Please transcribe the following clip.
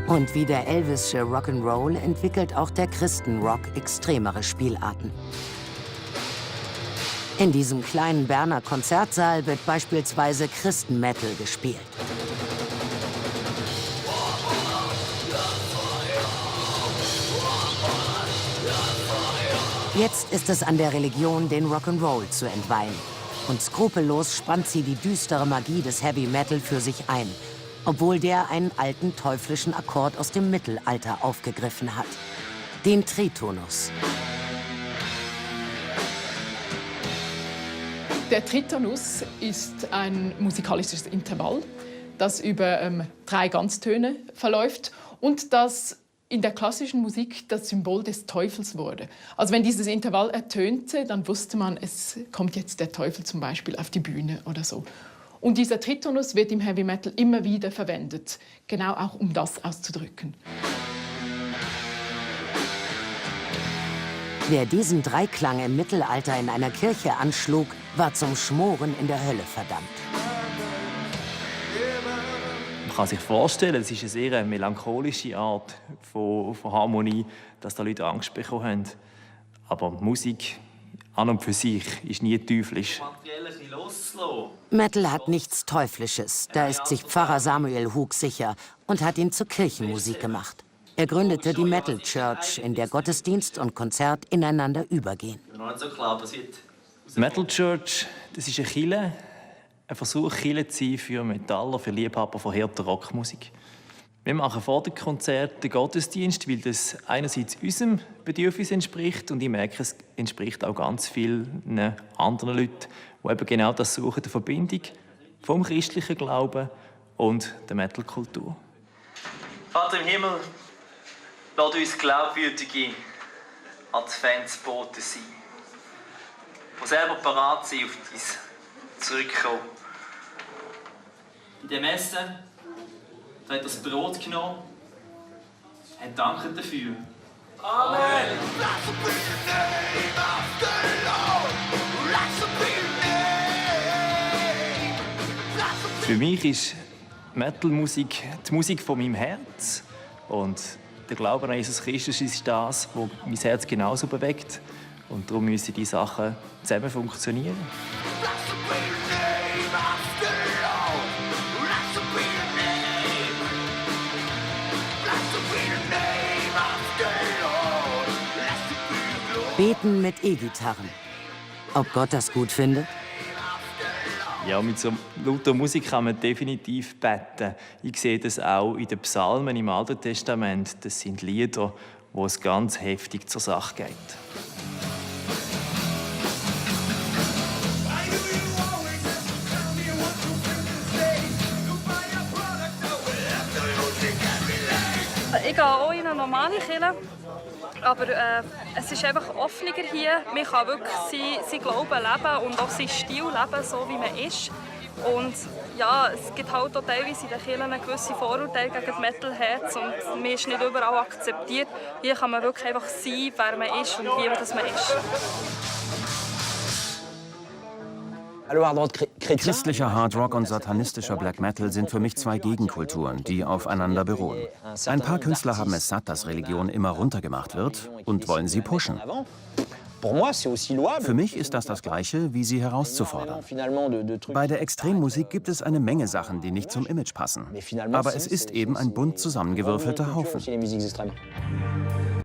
Und wie der Elvische Rock'n'Roll entwickelt auch der Christenrock extremere Spielarten. In diesem kleinen Berner Konzertsaal wird beispielsweise Christenmetal gespielt. Jetzt ist es an der Religion, den Rock'n'Roll zu entweihen. Und skrupellos spannt sie die düstere Magie des Heavy Metal für sich ein, obwohl der einen alten teuflischen Akkord aus dem Mittelalter aufgegriffen hat. Den Tritonus. Der Tritonus ist ein musikalisches Intervall, das über 3 Ganztöne verläuft und das in der klassischen Musik das Symbol des Teufels wurde. Also wenn dieses Intervall ertönte, dann wusste man, es kommt jetzt der Teufel zum Beispiel auf die Bühne oder so. Und dieser Tritonus wird im Heavy Metal immer wieder verwendet, genau auch um das auszudrücken. Wer diesen Dreiklang im Mittelalter in einer Kirche anschlug, war zum Schmoren in der Hölle verdammt. Man kann sich vorstellen, es ist eine sehr melancholische Art von Harmonie, dass da Leute Angst bekommen haben. Aber Musik an und für sich ist nie teuflisch. Metal hat nichts Teuflisches, da ist sich Pfarrer Samuel Hug sicher und hat ihn zur Kirchenmusik gemacht. Er gründete die Metal Church, in der Gottesdienst und Konzert ineinander übergehen. Metal Church, das ist eine Kirche, ein Versuch, Kirche zu sein für Metaller, für Liebhaber von harter Rockmusik. Wir machen vor dem Konzert den Gottesdienst, weil das einerseits unserem Bedürfnis entspricht und ich merke, es entspricht auch ganz vielen anderen Leuten, die eben genau das suchen, die Verbindung vom christlichen Glauben und der Metal-Kultur. Vater im Himmel, lass uns glaubwürdige Adventsboten sein, die selber parat sind, auf dein Zurückkommen. In der Messe hat er das Brot genommen, hat danken dafür. Amen! Für mich ist Metal-Musik die Musik von meinem Herz. Und der Glaube an Jesus Christus ist das, was mein Herz genauso bewegt. Und darum müssen diese Sachen zusammen funktionieren. Beten mit E-Gitarren. Ob Gott das gut findet? Ja, mit so lauter Musik kann man definitiv beten. Ich sehe das auch in den Psalmen im Alten Testament. Das sind Lieder, wo es ganz heftig zur Sache geht. Ich gehe auch in eine normale Kirche, aber es ist einfach offener hier. Man kann wirklich sein Glauben leben und auch seinen Stil leben, so wie man ist. Und ja, es gibt halt auch teilweise in den Kirchen gewisse Vorurteile gegen die Metalheads und man ist nicht überall akzeptiert. Hier kann man wirklich einfach sein, wer man ist und wie man ist. Christlicher Hardrock und satanistischer Black Metal sind für mich 2 Gegenkulturen, die aufeinander beruhen. Ein paar Künstler haben es satt, dass Religion immer runtergemacht wird und wollen sie pushen. Für mich ist das Gleiche, wie sie herauszufordern. Bei der Extremmusik gibt es eine Menge Sachen, die nicht zum Image passen. Aber es ist eben ein bunt zusammengewürfelter Haufen.